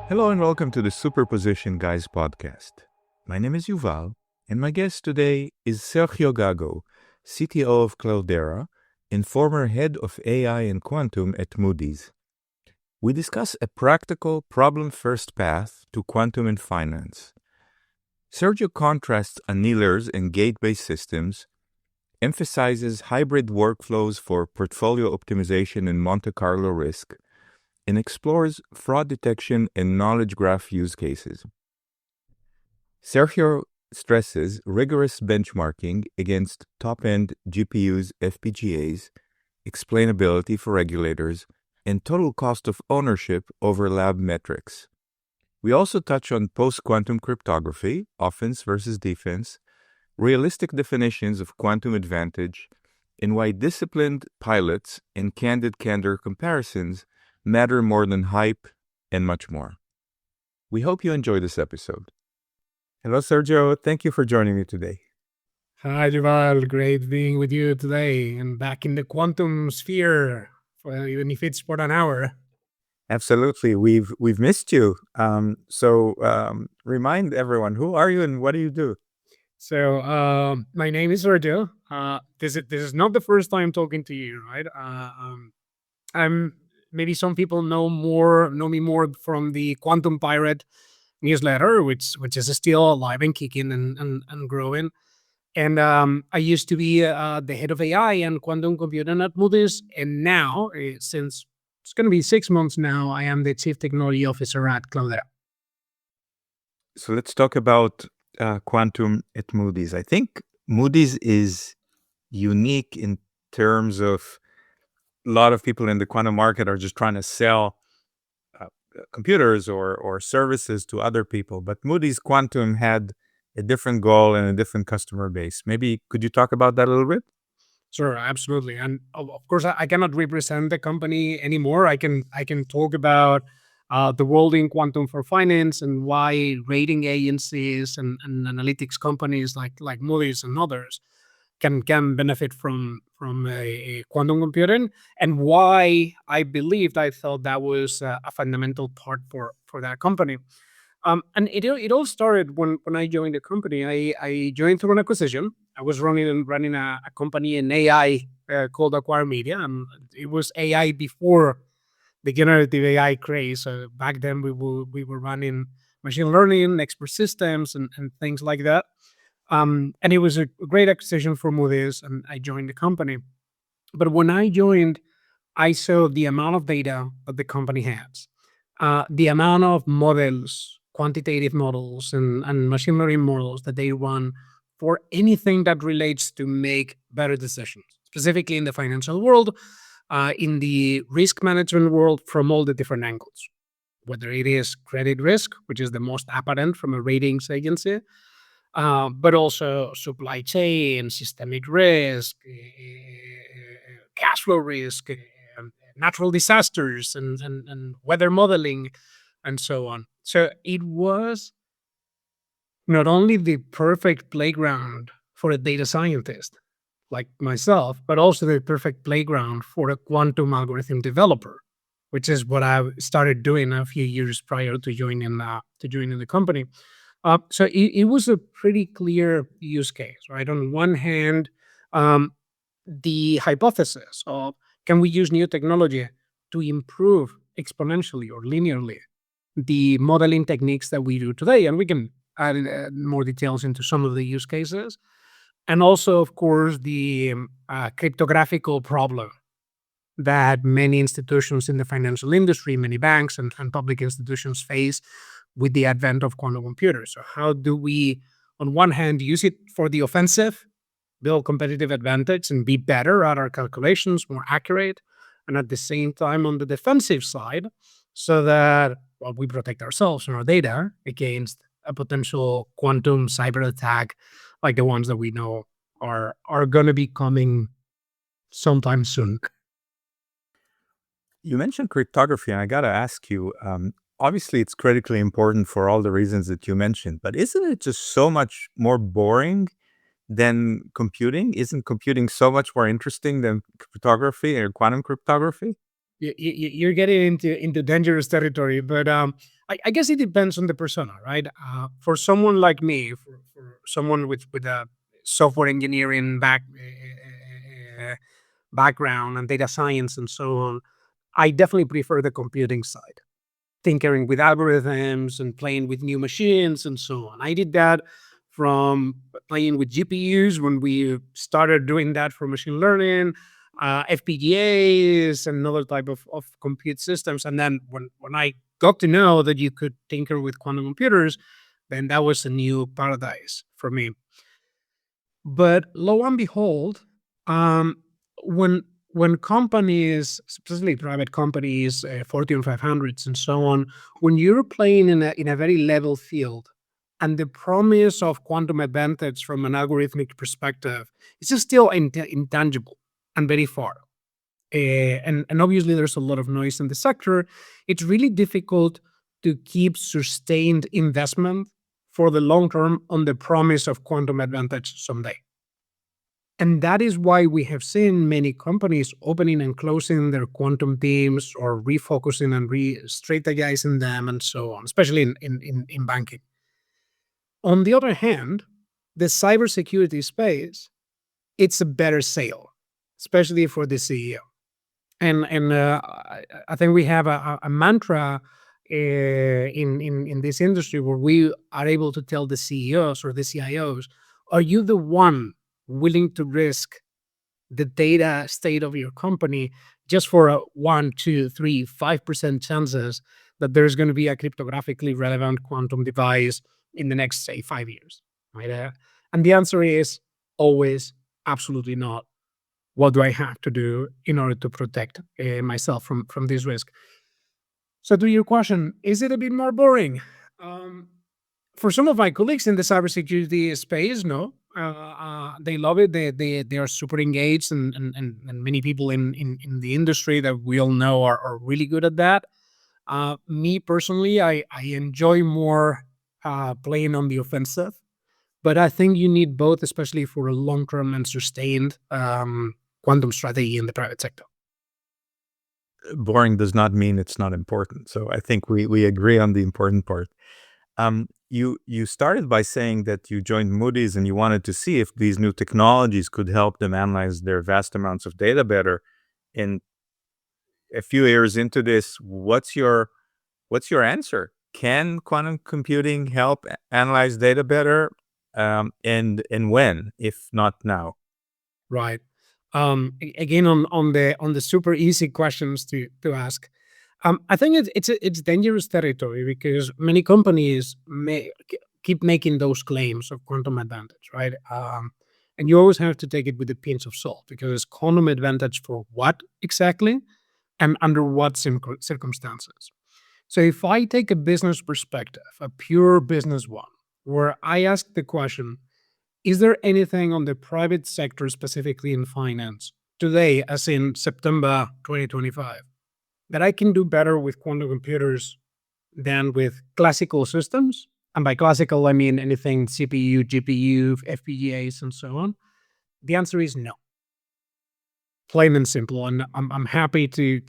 Hello and welcome to the Superposition Guys podcast. My name is Yuval, and my guest today is Sergio Gago, CTO of Cloudera and former head of AI and quantum at Moody's. We discuss a practical, problem-first path to quantum in finance. Sergio contrasts annealers and gate-based systems, emphasizes hybrid workflows for portfolio optimization and Monte Carlo risk, and explores fraud detection and knowledge graph use cases. Sergio stresses rigorous benchmarking against top-end GPUs, FPGAs, explainability for regulators, and total cost of ownership over lab metrics. We also touch on post-quantum cryptography, offense versus defense, realistic definitions of quantum advantage, and why disciplined pilots and candid candor comparisons matter more than hype, and much more. We hope you enjoy this episode. Hello, Sergio. Thank you for joining me today. Hi, Yuval. Great being with you today and back in the quantum sphere, even if it's for an hour. Absolutely. We've missed you. Remind everyone, who are you and what do you do? So, my name is Sergio. This is not the first time talking to you, right? I'm maybe some people know me more from the Quantum Pirate newsletter, which is still alive and kicking and growing. And I used to be the head of AI and quantum computing at Moody's. And now, since it's going to be 6 months now, I am the chief technology officer at Cloudera. So let's talk about quantum at Moody's. I think Moody's is unique in terms of a lot of people in the quantum market are just trying to sell computers or services to other people. But Moody's Quantum had a different goal and a different customer base. Maybe could you talk about that a little bit? Sure, absolutely. And of course, I cannot represent the company anymore. I can talk about the world in quantum for finance and why rating agencies and analytics companies like Moody's and others can benefit from a quantum computing, and why I felt that was a fundamental part for that company. And it all started when I joined the company. I joined through an acquisition. I was running a company in AI called Acquire Media, and it was AI before the generative AI craze. So back then we were running machine learning, expert systems, and things like that. And it was a great acquisition for Moody's, and I joined the company. But when I joined, I saw the amount of data that the company has, the amount of models, quantitative models, and machine learning models that they run for anything that relates to make better decisions, specifically in the financial world, in the risk management world, from all the different angles, whether it is credit risk, which is the most apparent from a ratings agency, but also supply chain, systemic risk, cash flow risk, natural disasters, and weather modeling, and so on. So it was not only the perfect playground for a data scientist like myself, but also the perfect playground for a quantum algorithm developer, which is what I started doing a few years prior to joining the company. So it was a pretty clear use case, right? On one hand, the hypothesis of, can we use new technology to improve exponentially or linearly the modeling techniques that we do today? And we can add more details into some of the use cases. And also, of course, the cryptographical problem that many institutions in the financial industry, many banks and public institutions face with the advent of quantum computers. So how do we, on one hand, use it for the offensive, build competitive advantage and be better at our calculations, more accurate, and at the same time on the defensive side, so that we protect ourselves and our data against a potential quantum cyber attack like the ones that we know are going to be coming sometime soon. You mentioned cryptography, and I got to ask you, obviously it's critically important for all the reasons that you mentioned, but isn't it just so much more boring than computing? Isn't computing so much more interesting than cryptography or quantum cryptography? you're getting into dangerous territory, but I guess it depends on the persona, right? For someone like me, for someone with a software engineering background and data science and so on, I definitely prefer the computing side, tinkering with algorithms and playing with new machines and so on. I did that from playing with GPUs when we started doing that for machine learning, FPGAs, and another type of compute systems. And then when I got to know that you could tinker with quantum computers, then that was a new paradise for me. But lo and behold, um, when when companies, especially private companies, Fortune 500s and so on, when you're playing in a very level field, and the promise of quantum advantage from an algorithmic perspective is just still intangible and very far. And obviously there's a lot of noise in the sector. It's really difficult to keep sustained investment for the long term on the promise of quantum advantage someday. And that is why we have seen many companies opening and closing their quantum teams or refocusing and re-strategizing them and so on, especially in banking. On the other hand, the cybersecurity space, it's a better sale, especially for the CEO. And I think we have a mantra in this industry where we are able to tell the CEOs or the CIOs, are you the one willing to risk the data state of your company just for a 1, 2, 3, 5% chances that there's going to be a cryptographically relevant quantum device in the next, say, 5 years? Right? And the answer is always absolutely not. What do I have to do in order to protect myself from this risk? So, to your question, is it a bit more boring? Um, for some of my colleagues in the cybersecurity space, no. They love it. They are super engaged, and many people in the industry that we all know are really good at that. Me personally, I enjoy more playing on the offensive, but I think you need both, especially for a long term and sustained quantum strategy in the private sector. Boring does not mean it's not important. So I think we agree on the important part. You started by saying that you joined Moody's and you wanted to see if these new technologies could help them analyze their vast amounts of data better. And a few years into this, what's your answer? Can quantum computing help analyze data better? And when, if not now? Right. Again, on the super easy questions to ask, I think it's dangerous territory because many companies keep making those claims of quantum advantage, right? And you always have to take it with a pinch of salt because it's quantum advantage for what exactly and under what circumstances. So if I take a business perspective, a pure business one, where I ask the question, is there anything on the private sector, specifically in finance, today, as in September 2025, that I can do better with quantum computers than with classical systems? And by classical, I mean anything CPU, GPU, FPGAs, and so on. The answer is no, plain and simple. And I'm happy to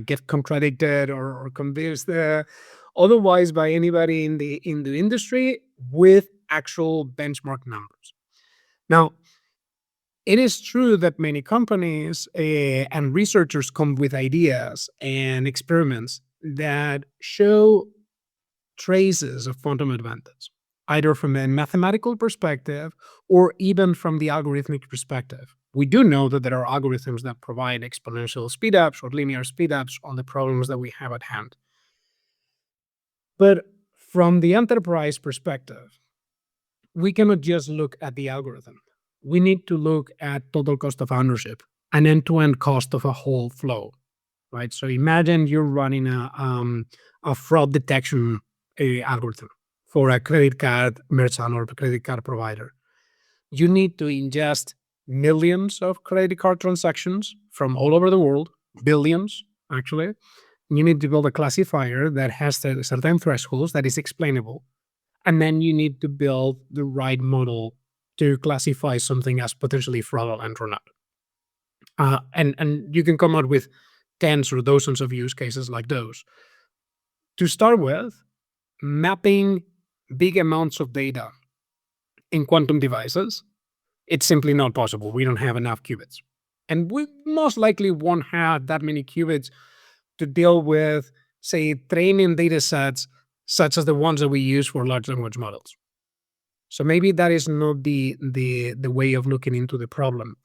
get contradicted or convinced otherwise by anybody in the industry with actual benchmark numbers. Now, it is true that many companies and researchers come with ideas and experiments that show traces of quantum advantage, either from a mathematical perspective or even from the algorithmic perspective. We do know that there are algorithms that provide exponential speedups or linear speedups on the problems that we have at hand. But from the enterprise perspective, we cannot just look at the algorithm. We need to look at total cost of ownership and end-to-end cost of a whole flow, right? So imagine you're running a fraud detection algorithm for a credit card merchant or credit card provider. You need to ingest millions of credit card transactions from all over the world, billions actually. You need to build a classifier that has certain thresholds that is explainable, and then you need to build the right model to classify something as potentially fraudulent or not. And you can come out with tens or dozens of use cases like those. To start with, mapping big amounts of data in quantum devices, it's simply not possible. We don't have enough qubits. And we most likely won't have that many qubits to deal with, say, training data sets such as the ones that we use for large language models. So maybe that is not the way of looking into the problem.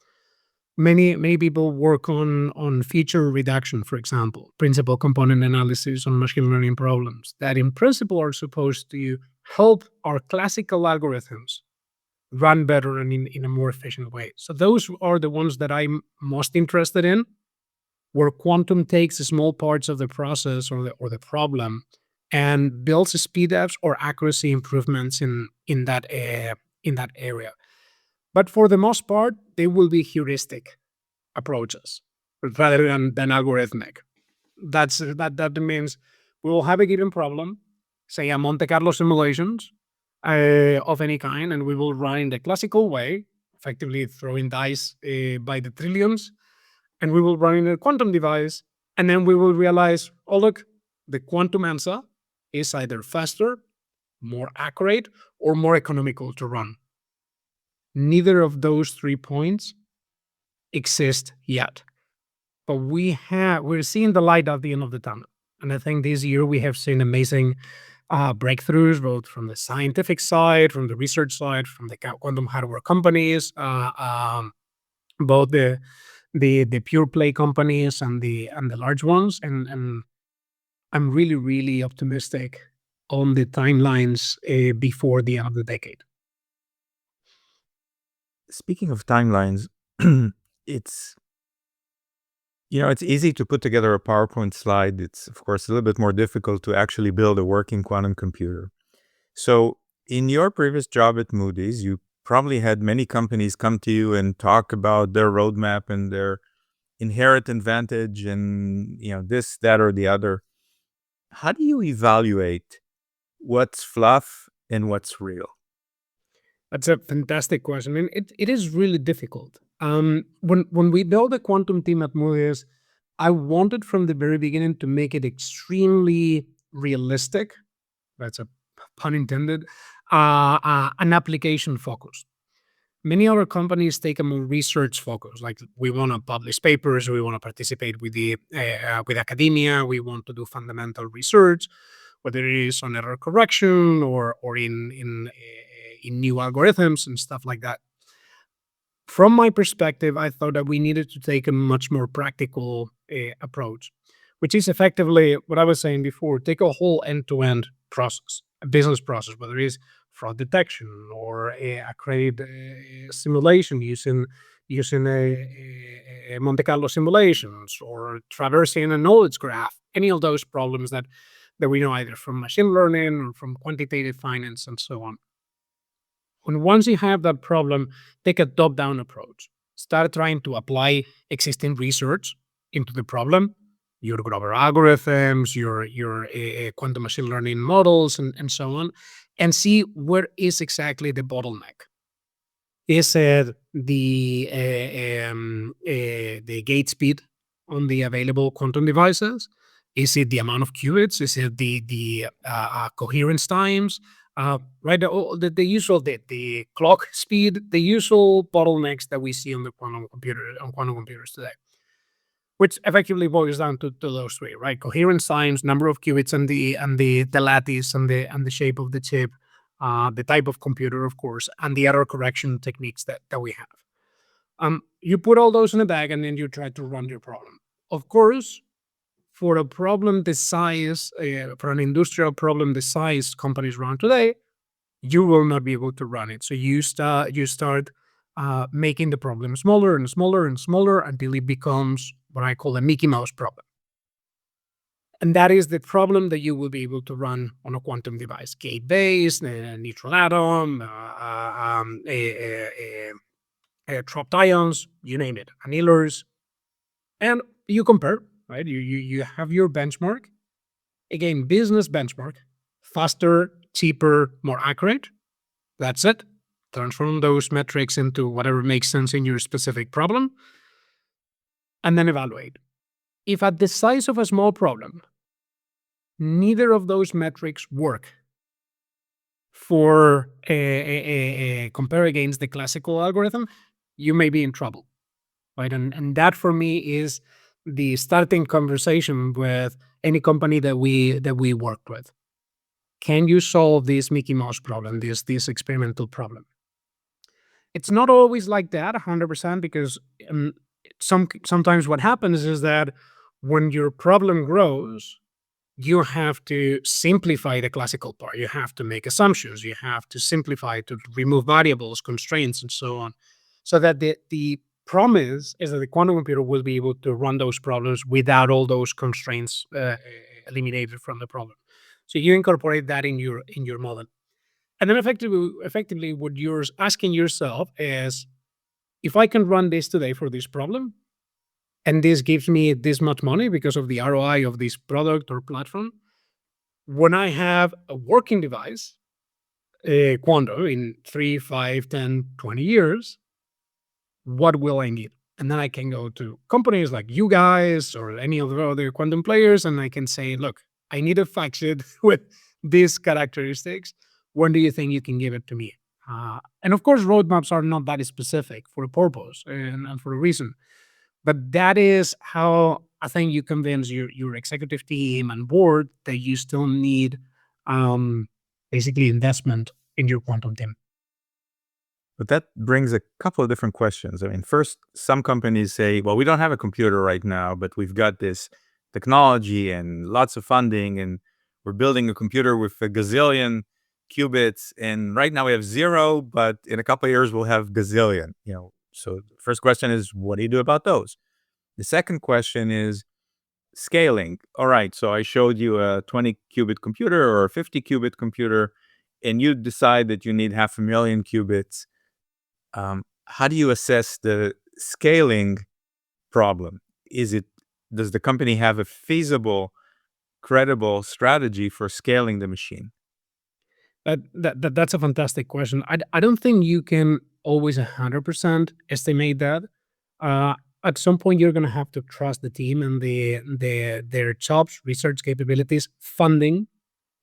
Many people work on feature reduction, for example, principal component analysis on machine learning problems that in principle are supposed to help our classical algorithms run better and in a more efficient way. So those are the ones that I'm most interested in, where quantum takes small parts of the process or the problem and builds speed ups or accuracy improvements in that area. But for the most part, they will be heuristic approaches rather than algorithmic. That means we will have a given problem, say a Monte Carlo simulations of any kind, and we will run in the classical way, effectively throwing dice by the trillions, and we will run in a quantum device, and then we will realize, oh look, the quantum answer is either faster, more accurate, or more economical to run. Neither of those 3 points exist yet. But we're seeing the light at the end of the tunnel. And I think this year we have seen amazing breakthroughs, both from the scientific side, from the research side, from the quantum hardware companies, both the pure play companies and the large ones. And I'm really, really optimistic on the timelines before the end of the decade. Speaking of timelines, it's it's easy to put together a PowerPoint slide. It's, of course, a little bit more difficult to actually build a working quantum computer. So in your previous job at Moody's, you probably had many companies come to you and talk about their roadmap and their inherent advantage and, this, that, or the other. How do you evaluate what's fluff and what's real? That's a fantastic question. I mean, it is really difficult. When we built the quantum team at Moody's, I wanted from the very beginning to make it extremely realistic. That's a pun intended. An application focus. Many other companies take a more research focus. Like we want to publish papers, we want to participate with with academia, we want to do fundamental research, whether it is on error correction or in new algorithms and stuff like that. From my perspective, I thought that we needed to take a much more practical approach, which is effectively what I was saying before: take a whole end-to-end process, a business process, whether it is fraud detection or a credit simulation using a Monte Carlo simulations or traversing a knowledge graph, any of those problems that we know either from machine learning or from quantitative finance and so on. When once you have that problem, take a top-down approach. Start trying to apply existing research into the problem, your Grover algorithms, your quantum machine learning models, and so on, and see where is exactly the bottleneck. Is it the gate speed on the available quantum devices? Is it the amount of qubits? Is it the coherence times? Right, the usual the clock speed, the usual bottlenecks that we see on the quantum computers today, which effectively boils down to those three, right? Coherence times, number of qubits, and the lattice and the shape of the chip, the type of computer, of course, and the error correction techniques that we have. You put all those in a bag and then you try to run your problem. Of course, for a problem the size, for an industrial problem the size companies run today, you will not be able to run it. So you start making the problem smaller and smaller and smaller until it becomes what I call a Mickey Mouse problem. And that is the problem that you will be able to run on a quantum device, gate-based, neutral atom, trapped ions, you name it, annealers. And you compare, right? You have your benchmark. Again, business benchmark, faster, cheaper, more accurate. That's it. Transform those metrics into whatever makes sense in your specific problem, and then evaluate. if at the size of a small problem, neither of those metrics work for compare against the classical algorithm, you may be in trouble, right? And that for me is the starting conversation with any company that we work with. Can you solve this Mickey Mouse problem, this experimental problem? It's not always like that 100% because sometimes what happens is that when your problem grows, you have to simplify the classical part. You have to make assumptions. You have to simplify to remove variables, constraints, and so on. So that the promise is that the quantum computer will be able to run those problems without all those constraints eliminated from the problem. So you incorporate that in your model. And then effectively, what you're asking yourself is, if I can run this today for this problem, and this gives me this much money because of the ROI of this product or platform, when I have a working device, quantum in 3, 5, 10, 20 years, what will I need? And then I can go to companies like you guys or any of the other quantum players, and I can say, look, I need a faction with these characteristics. When do you think you can give it to me? And of course, roadmaps are not that specific for a purpose and for a reason. But that is how I think you convince your executive team and board that you still need um, basically investment in your quantum team. But that brings a couple of different questions. I mean, first, some companies say, well, we don't have a computer right now, but we've got this technology and lots of funding, and we're building a computer with a gazillion qubits. And right now we have 0, but in a couple of years we'll have gazillion. So the first question is, what do you do about those? The second question is scaling. All right, so I showed you a 20 qubit computer or a 50 qubit computer, and you decide that you need 500,000 qubits. How do you assess the scaling problem? Does the company have a feasible, credible strategy for scaling the machine? That's a fantastic question. I don't think you can always 100% estimate that. Uh, at some point, you're going to have to trust the team and their jobs, research capabilities. Funding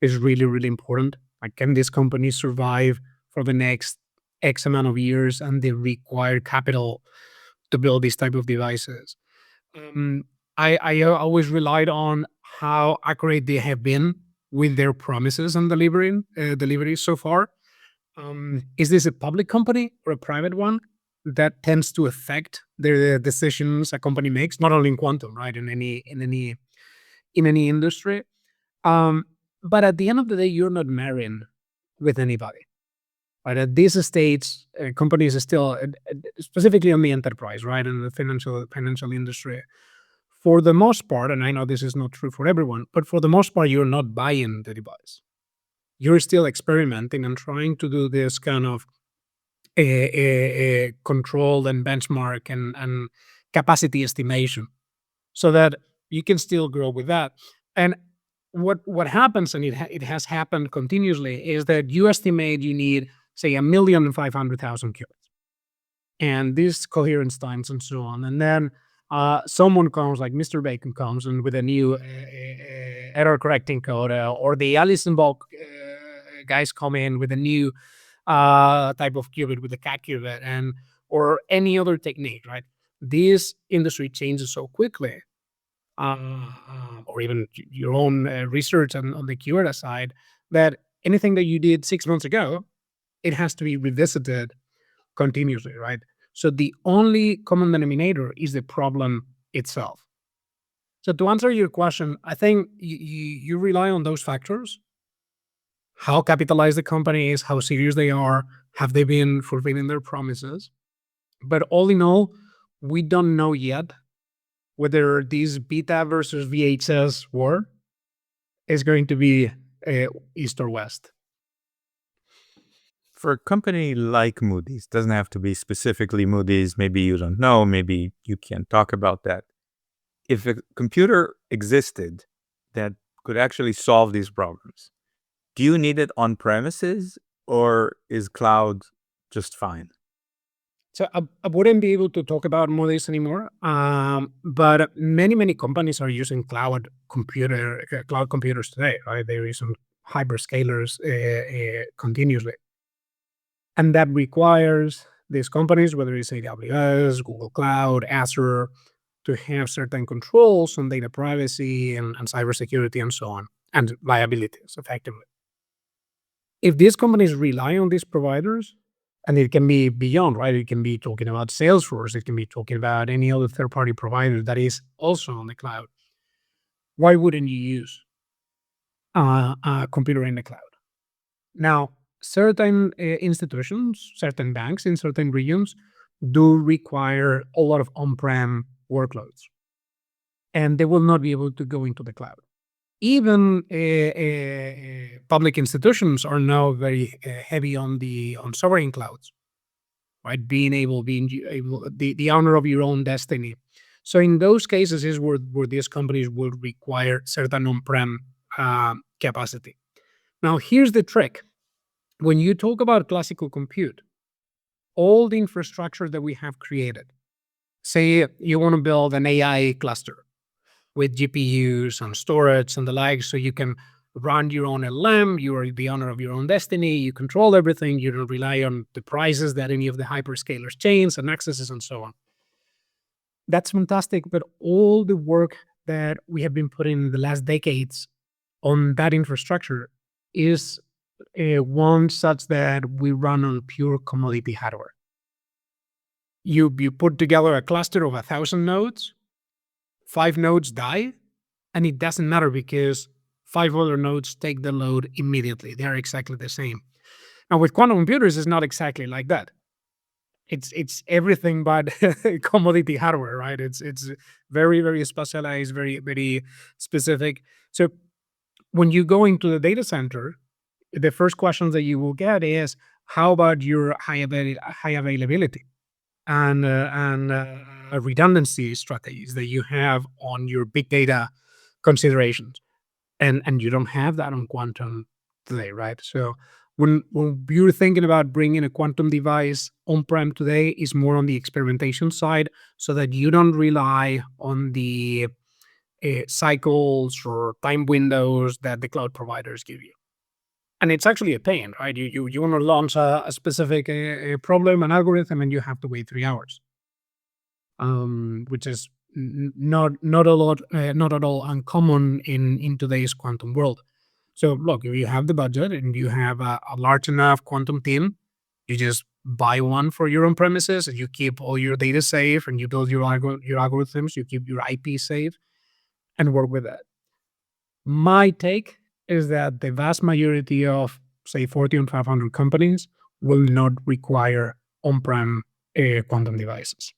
is really, really important. Like, can this company survive for the next X amount of years, and they require capital to build these type of devices? Um, I always relied on how accurate they have been with their promises and delivery so far. Is this a public company or a private one? That tends to affect the decisions a company makes, not only in quantum, right? In any industry. Um, but at the end of the day, you're not marrying with anybody. Right? At these states, companies are still specifically on the enterprise, right, in the financial industry. For the most part, and I know this is not true for everyone, but for the most part, you're not buying the device. You're still experimenting and trying to do this kind of control and benchmark and capacity estimation, so that you can still grow with that. And what happens, and it has happened continuously, is that you estimate you need, say, 1,500,000 qubits, and these coherence times and so on. And then someone comes, like Mr. Bacon comes and with a new error correcting code, or the Alison Bulk guys come in with a new type of qubit, with the cat qubit, and or any other technique, right? This industry changes so quickly, or even your own research on the qubit side, that anything that you did 6 months ago, it has to be revisited continuously, right? So the only common denominator is the problem itself. So to answer your question, I think you rely on those factors: how capitalized the company is, how serious they are, have they been fulfilling their promises. But all in all, we don't know yet whether this beta versus VHS war is going to be east or west. For a company like Moody's, doesn't have to be specifically Moody's, maybe you don't know, maybe you can't talk about that. If a computer existed that could actually solve these problems, do you need it on premises, or is cloud just fine? So I wouldn't be able to talk about Moody's anymore, but many companies are using cloud computers today, right? They're using hyperscalers continuously, and that requires these companies, whether it's AWS, Google Cloud, Azure, to have certain controls on data privacy and cybersecurity and so on, and liabilities effectively. If these companies rely on these providers, and it can be beyond, right? It can be talking about Salesforce, it can be talking about any other third-party provider that is also on the cloud. Why wouldn't you use a computer in the cloud? Now, certain institutions, certain banks in certain regions do require a lot of on-prem workloads, and they will not be able to go into the cloud. Even public institutions are now very heavy on sovereign clouds, right? Being able, the owner of your own destiny. So in those cases is where these companies will require certain on-prem capacity. Now, here's the trick. When you talk about classical compute, all the infrastructure that we have created, say you want to build an AI cluster with GPUs and storage and the like, so you can run your own LLM, you are the owner of your own destiny, you control everything, you don't rely on the prices that any of the hyperscalers chains and accesses and so on. That's fantastic, but all the work that we have been putting in the last decades on that infrastructure is one such that we run on pure commodity hardware. You put together a cluster of 1,000 nodes, 5 nodes die, and it doesn't matter because 5 other nodes take the load immediately. They are exactly the same. Now, with quantum computers, it's not exactly like that. It's everything but commodity hardware, right? It's very specialized, very specific. So when you go into the data center, the first questions that you will get is, how about your high availability and redundancy strategies that you have on your big data considerations? And you don't have that on quantum today, right? So when you're thinking about bringing a quantum device on-prem today, is more on the experimentation side, so that you don't rely on the cycles or time windows that the cloud providers give you. And it's actually a pain, right? You want to launch a specific problem, an algorithm, and you have to wait 3 hours, which is not at all uncommon in today's quantum world. So look, if you have the budget and you have a large enough quantum team, you just buy one for your own premises, and you keep all your data safe, and you build your algorithms, you keep your IP safe, and work with that. My take is that the vast majority of, say, Fortune 500 companies will not require on-prem quantum devices.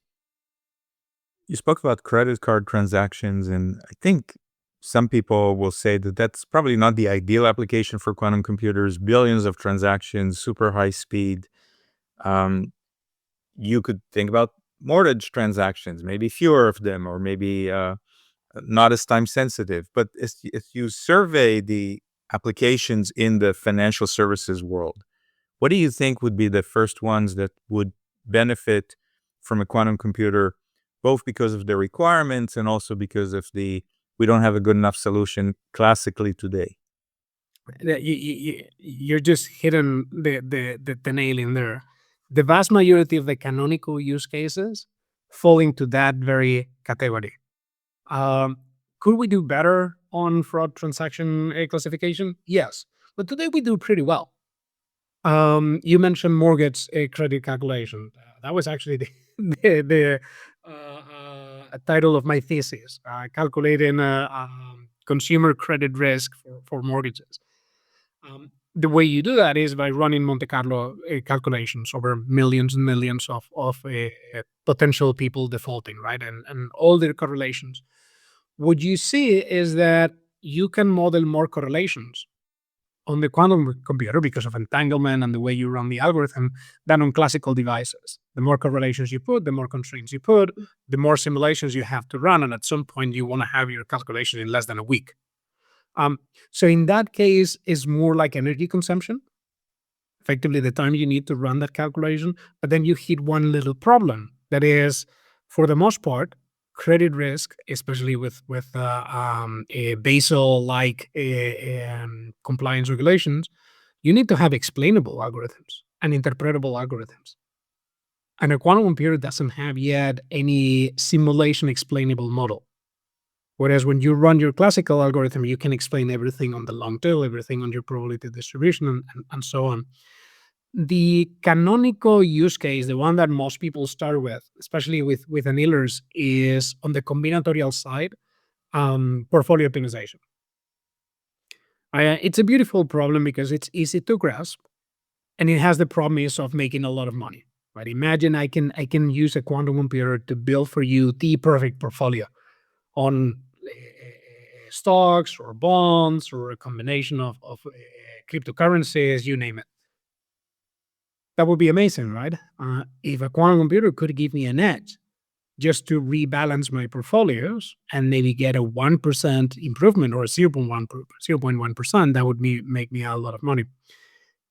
You spoke about credit card transactions, and I think some people will say that that's probably not the ideal application for quantum computers. Billions of transactions, super high speed. You could think about mortgage transactions, maybe fewer of them, or maybe not as time sensitive. But if you survey the applications in the financial services world, what do you think would be the first ones that would benefit from a quantum computer, both because of the requirements and also because of we don't have a good enough solution classically today? You're just hitting the nail in there. The vast majority of the canonical use cases fall into that very category. Could we do better on fraud transaction classification? Yes, but today we do pretty well. You mentioned mortgage credit calculation. That was actually the title of my thesis, calculating consumer credit risk for mortgages. The way you do that is by running Monte Carlo calculations over millions and millions of potential people defaulting, right? And all their correlations. What you see is that you can model more correlations on the quantum computer because of entanglement and the way you run the algorithm than on classical devices. The more correlations you put, the more constraints you put, the more simulations you have to run. And at some point, you want to have your calculation in less than a week. So in that case, it's more like energy consumption, effectively the time you need to run that calculation. But then you hit one little problem that is, for the most part, credit risk, especially with a Basel like compliance regulations, you need to have explainable algorithms and interpretable algorithms. And a quantum computer doesn't have yet any simulation explainable model. Whereas when you run your classical algorithm, you can explain everything on the long tail, everything on your probability distribution, and so on. The canonical use case, the one that most people start with, especially with annealers, is on the combinatorial side, portfolio optimization. It's a beautiful problem because it's easy to grasp, and it has the promise of making a lot of money. Right? Imagine I can use a quantum computer to build for you the perfect portfolio on stocks or bonds or a combination of cryptocurrencies, you name it. That would be amazing, right? If a quantum computer could give me an edge just to rebalance my portfolios and maybe get a 1% improvement or 0.1%, that would make me a lot of money.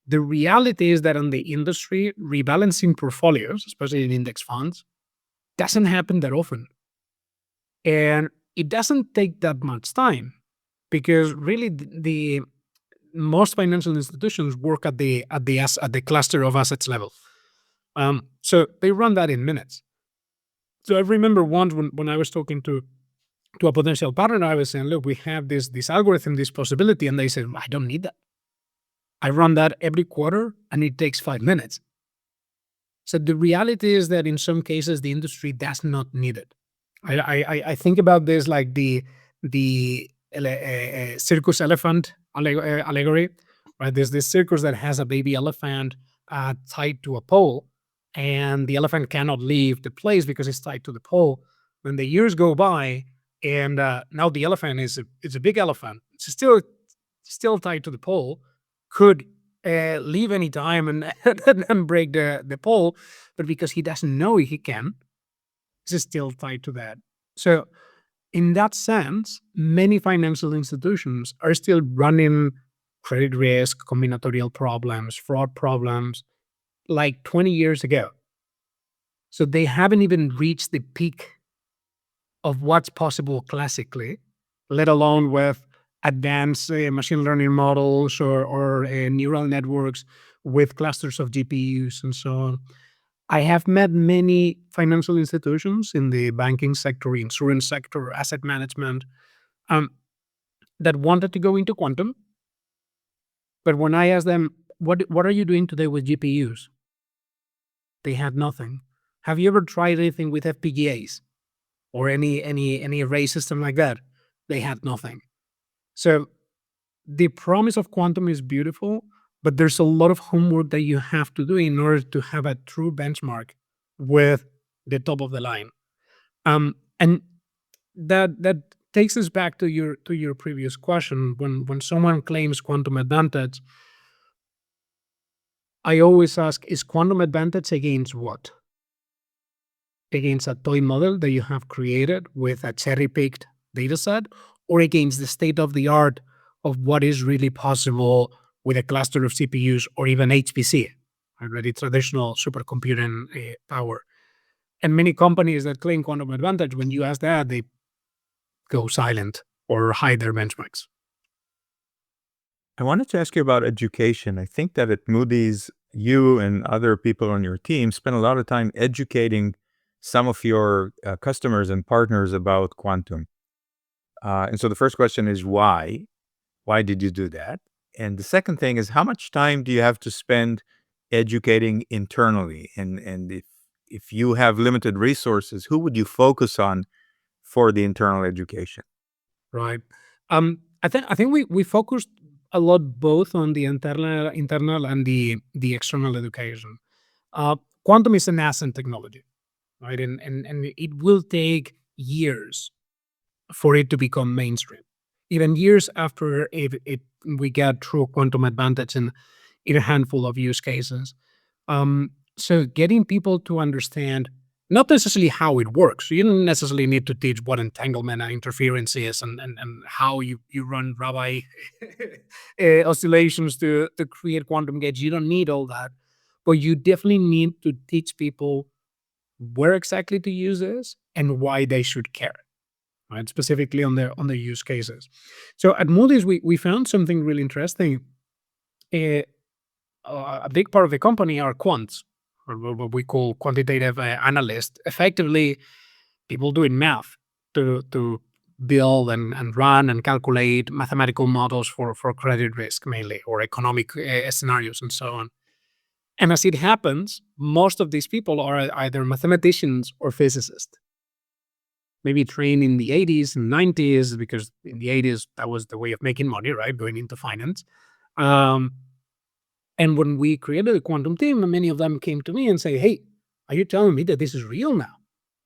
The reality is that on the industry, rebalancing portfolios, especially in index funds, doesn't happen that often. And it doesn't take that much time because really the most financial institutions work at the cluster of assets level. So they run that in minutes. So I remember once when I was talking to a potential partner, I was saying, look, we have this algorithm, this possibility, and they said, I don't need that. I run that every quarter and it takes 5 minutes. So the reality is that in some cases the industry does not need it. I think about this like the circus elephant allegory, right? There's this circus that has a baby elephant tied to a pole, and the elephant cannot leave the place because it's tied to the pole. When the years go by, and now the elephant is a big elephant, it's still tied to the pole, could leave any time and break the pole, but because he doesn't know he can, is still tied to that. So in that sense, many financial institutions are still running credit risk, combinatorial problems, fraud problems like 20 years ago. So they haven't even reached the peak of what's possible classically, let alone with advanced machine learning models or neural networks with clusters of GPUs and so on. I have met many financial institutions in the banking sector, insurance sector, asset management, that wanted to go into quantum. But when I asked them, what are you doing today with GPUs? They had nothing. Have you ever tried anything with FPGAs or any array system like that? They had nothing. So the promise of quantum is beautiful, but there's a lot of homework that you have to do in order to have a true benchmark with the top of the line. And that takes us back to your previous question. When someone claims quantum advantage, I always ask, is quantum advantage against what? Against a toy model that you have created with a cherry-picked data set, or against the state of the art of what is really possible with a cluster of CPUs or even HPC, already traditional supercomputing power. And many companies that claim quantum advantage, when you ask that, they go silent or hide their benchmarks. I wanted to ask you about education. I think that at Moody's, you and other people on your team spend a lot of time educating some of your customers and partners about quantum. And so the first question is why? Why did you do that? And the second thing is, how much time do you have to spend educating internally? And if you have limited resources, who would you focus on for the internal education? Right. I think we focused a lot both on the internal and the external education. Quantum is a nascent technology, right? And it will take years for it to become mainstream. Even years after we get true quantum advantage in a handful of use cases. So getting people to understand not necessarily how it works. You don't necessarily need to teach what entanglement and interference is and how you run rabbi oscillations to create quantum gates. You don't need all that. But you definitely need to teach people where exactly to use this and why they should care, right? Specifically on their use cases. So at Moody's, we found something really interesting. Uh, a big part of the company are quants, or what we call quantitative analysts. Effectively, people doing math to build and run and calculate mathematical models for credit risk mainly, or economic scenarios and so on. And as it happens, most of these people are either mathematicians or physicists. Maybe trained in the 80s and 90s, because in the 80s, that was the way of making money, right? Going into finance. Um, and when we created a quantum team, many of them came to me and say, hey, are you telling me that this is real now?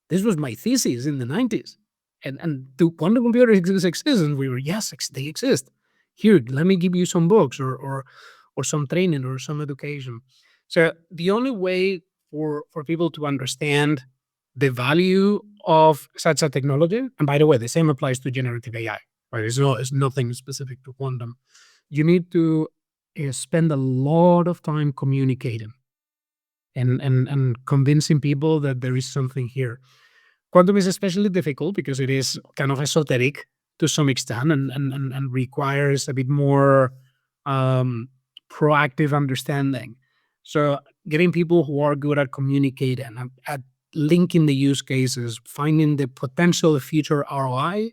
This was my thesis in the 90s. And do quantum computers exist? And we were, yes, they exist. Here, let me give you some books or some training or some education. So the only way for people to understand the value of such a technology, and by the way, the same applies to generative AI, right? It's nothing specific to quantum. You need to spend a lot of time communicating and convincing people that there is something here. Quantum is especially difficult because it is kind of esoteric to some extent and requires a bit more um, proactive understanding. So getting people who are good at communicating, at linking the use cases, finding the potential future ROI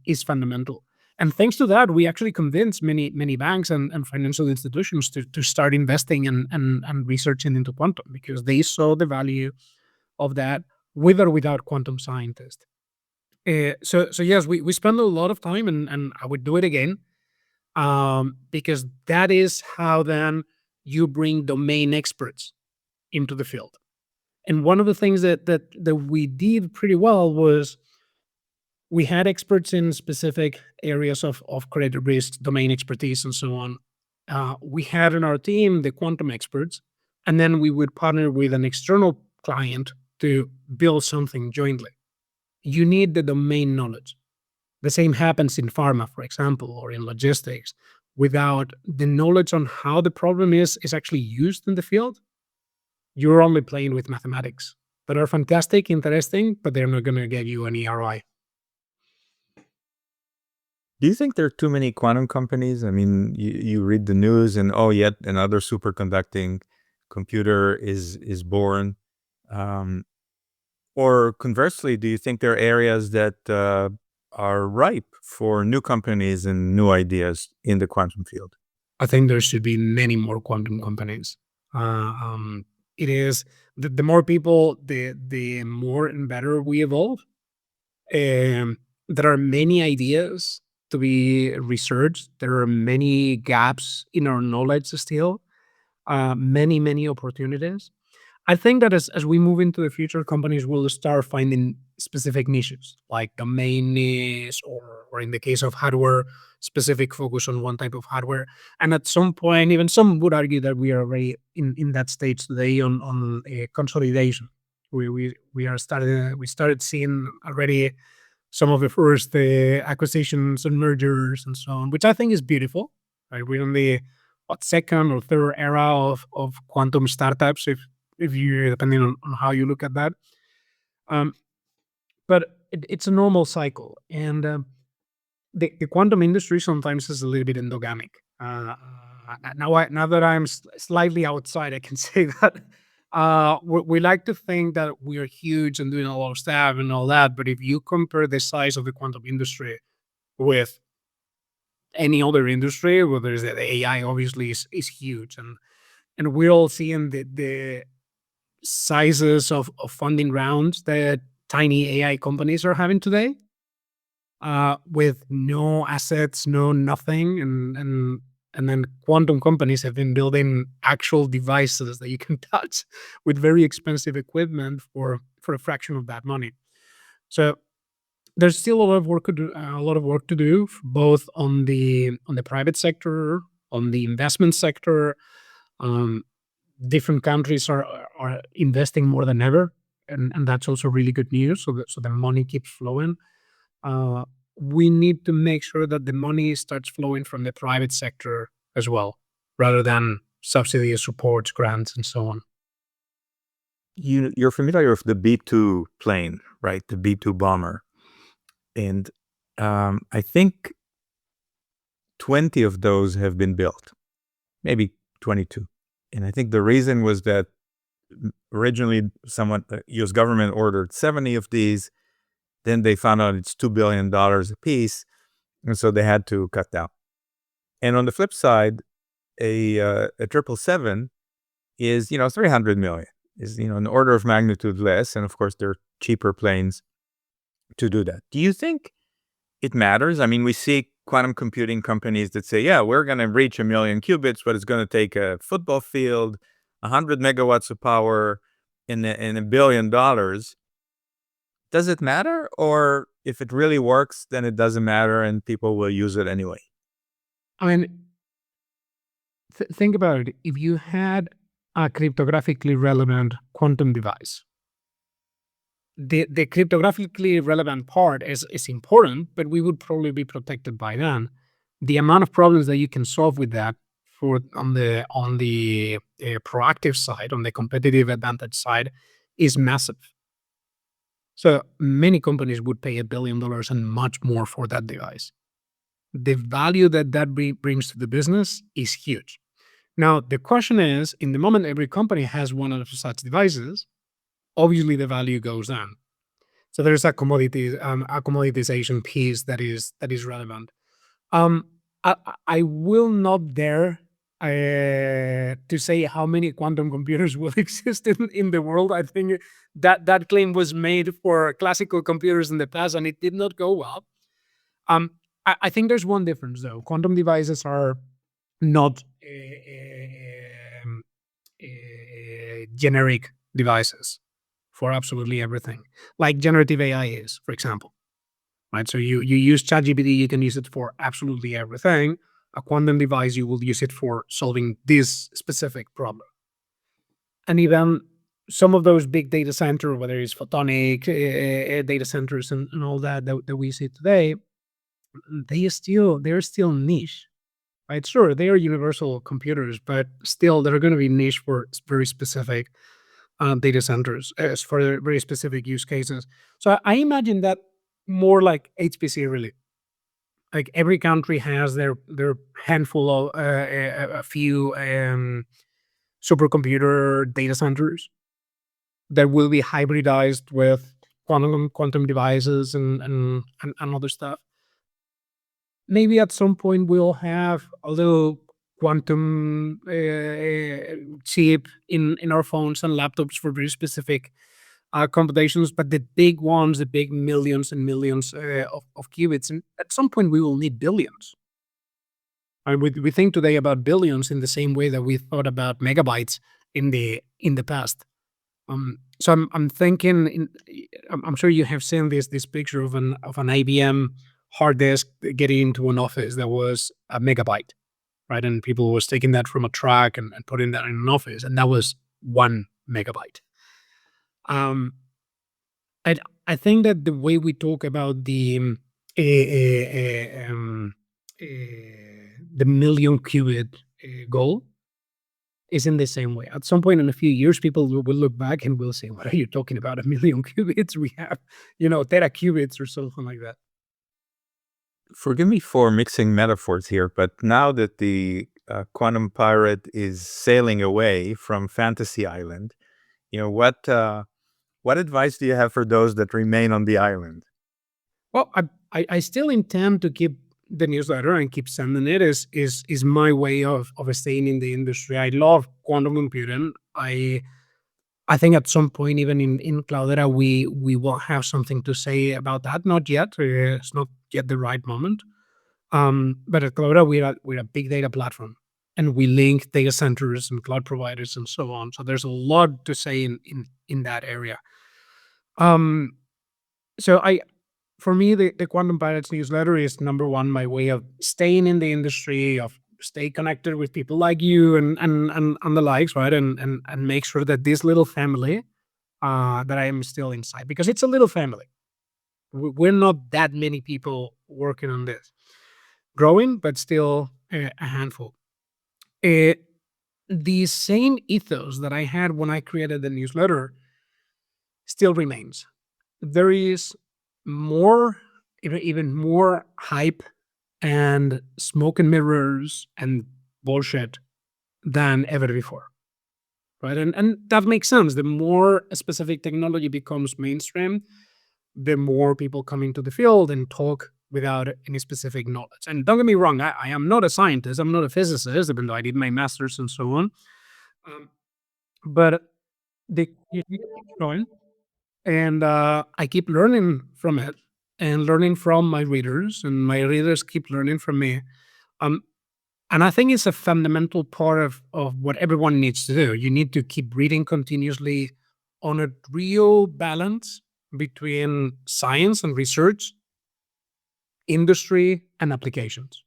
is fundamental. And thanks to that, we actually convinced many banks and financial institutions to start investing and researching into quantum, because they saw the value of that with or without quantum scientists. So yes, we spend a lot of time, and I would do it again, because that is how then you bring domain experts into the field. And one of the things that we did pretty well was we had experts in specific areas of credit risk, domain expertise, and so on. We had in our team the quantum experts, and then we would partner with an external client to build something jointly. You need the domain knowledge. The same happens in pharma, for example, or in logistics. Without the knowledge on how the problem is actually used in the field, you're only playing with mathematics that are fantastic, interesting, but they're not going to get you any ROI. Do you think there are too many quantum companies? I mean, you read the news and yet another superconducting computer is born. Um, or conversely, do you think there are areas that are ripe for new companies and new ideas in the quantum field? I think there should be many more quantum companies. Uh, um, it is the more people, the more and better we evolve. There are many ideas to be researched. There are many gaps in our knowledge still. Many opportunities. I think that as we move into the future, companies will start finding specific niches, like domain niche, or in the case of hardware, specific focus on one type of hardware. And at some point, even some would argue that we are already in that stage today on consolidation. We started seeing already some of the first acquisitions and mergers and so on, which I think is beautiful. Right, we're in the second or third era of quantum startups, if you depending on how you look at that. Um, but it's a normal cycle, and the quantum industry sometimes is a little bit endogamic. Now that I'm slightly outside, I can say that we like to think that we are huge and doing a lot of stuff and all that. But if you compare the size of the quantum industry with any other industry, well, there's the AI obviously is huge, and we're all seeing the sizes of funding rounds that tiny AI companies are having today, with no assets, no nothing, and then quantum companies have been building actual devices that you can touch with very expensive equipment for a fraction of that money. So there's still a lot of work to do, both on the private sector, on the investment sector. Um, Different countries are investing more than ever and that's also really good news. So the money keeps flowing. We need to make sure that the money starts flowing from the private sector as well, rather than subsidies, supports, grants, and so on. You're familiar with the B-2 plane, right? The B-2 bomber. And I think 20 of those have been built, maybe 22. And I think the reason was that originally the US government ordered 70 of these. Then they found out it's $2 billion a piece. And so they had to cut down. And on the flip side, a 777 is, 300 million, is, an order of magnitude less. And of course, there are cheaper planes to do that. Do you think it matters? I mean, we see quantum computing companies that say, yeah, we're going to reach 1 million qubits, but it's going to take a football field, 100 megawatts of power, and $1 billion. Does it matter? Or if it really works, then it doesn't matter and people will use it anyway? I mean, think about it. If you had a cryptographically relevant quantum device, the cryptographically relevant part is important, but we would probably be protected by then. The amount of problems that you can solve with that on the proactive side, on the competitive advantage side, is massive. So many companies would pay $1 billion and much more for that device. The value that brings to the business is huge. Now, the question is, in the moment every company has one of such devices, obviously the value goes down. So there's a commoditization piece that is relevant. I will not dare to say how many quantum computers will exist in the world. I think that claim was made for classical computers in the past, and it did not go well. I think there's one difference, though. Quantum devices are not generic devices for absolutely everything, like generative AI is, for example. Right? So you use ChatGPT, you can use it for absolutely everything. A quantum device, you will use it for solving this specific problem. And even some of those big data centers, whether it's photonic data centers and all that we see today, they're still niche. Right? Sure, they are universal computers, but still they're going to be niche for very specific data centers, for very specific use cases. So I imagine that more like HPC, really. Like every country has their handful of a few supercomputer data centers that will be hybridized with quantum devices and other stuff. Maybe at some point we'll have a little quantum chip in our phones and laptops for very specific computations, but the big ones, the big millions and millions of qubits, and at some point we will need billions. And we think today about billions in the same way that we thought about megabytes in the past. So I'm thinking, I'm sure you have seen this picture of an IBM hard disk getting into an office that was a megabyte, right? And people was taking that from a truck and putting that in an office, and that was 1 megabyte. I think that the way we talk about the million qubit goal is in the same way. At some point in a few years, people will look back and will say, "What are you talking about? 1 million qubits? We have, tera qubits or something like that." Forgive me for mixing metaphors here, but now that the quantum pirate is sailing away from Fantasy Island, what advice do you have for those that remain on the island? Well, I still intend to keep the newsletter and keep sending it. Is my way of staying in the industry. I love quantum computing. I think at some point, even in Cloudera, we will have something to say about that. Not yet. It's not yet the right moment. But at Cloudera, we're a big data platform, and we link data centers and cloud providers and so on. So there's a lot to say in that area. So for me, the Quantum Pirates newsletter is number one, my way of staying in the industry, of stay connected with people like you and the likes, right? And make sure that this little family that I am still inside, because it's a little family. We're not that many people working on this, growing, but still a handful. It, the same ethos that I had when I created the newsletter still remains. There is more, even more hype and smoke and mirrors and bullshit than ever before. Right. And that makes sense. The more a specific technology becomes mainstream, the more people come into the field and talk without any specific knowledge. And don't get me wrong, I am not a scientist, I'm not a physicist, even though I did my master's and so on. But you keep going, and I keep learning from it and learning from my readers, and my readers keep learning from me. Um, and I think it's a fundamental part of what everyone needs to do. You need to keep reading continuously on a real balance between science and research, industry and applications.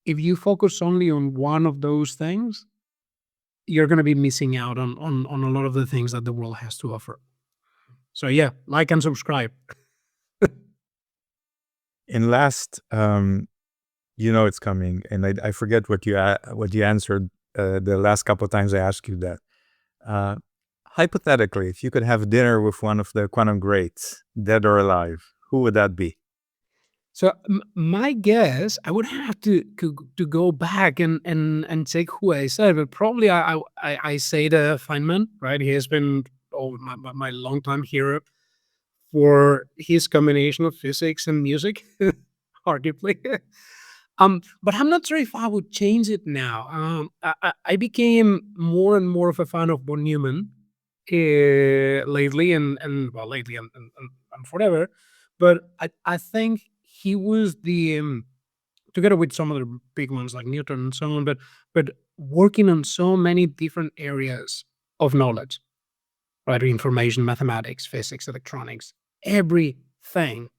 If you focus only on one of those things, you're going to be missing out on a lot of the things that the world has to offer. So yeah, like and subscribe. And last, it's coming, and I forget what you answered the last couple of times I asked you that. Hypothetically, if you could have dinner with one of the quantum greats, dead or alive, who would that be? So my guess, I would have to go back and check who I said, but probably I say the Feynman, right? He has been my longtime hero for his combination of physics and music, arguably. But I'm not sure if I would change it now. I became more and more of a fan of von Neumann lately, and well, lately and forever. But I think he was the together with some other big ones like Newton and so on, but working on so many different areas of knowledge, right? Information, mathematics, physics, electronics, everything.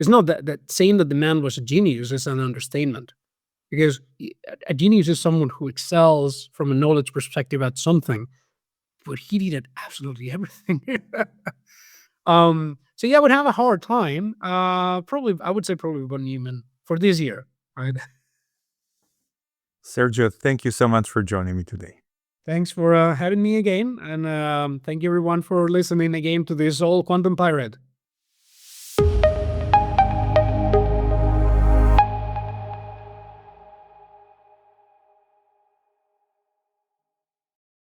It's not that saying that the man was a genius is an understatement, because a genius is someone who excels from a knowledge perspective at something, but he did it absolutely everything. So yeah, I would have a hard time. Probably, I would say probably von Neumann for this year, right? Sergio, thank you so much for joining me today. Thanks for having me again, and thank you everyone for listening again to this old quantum pirate.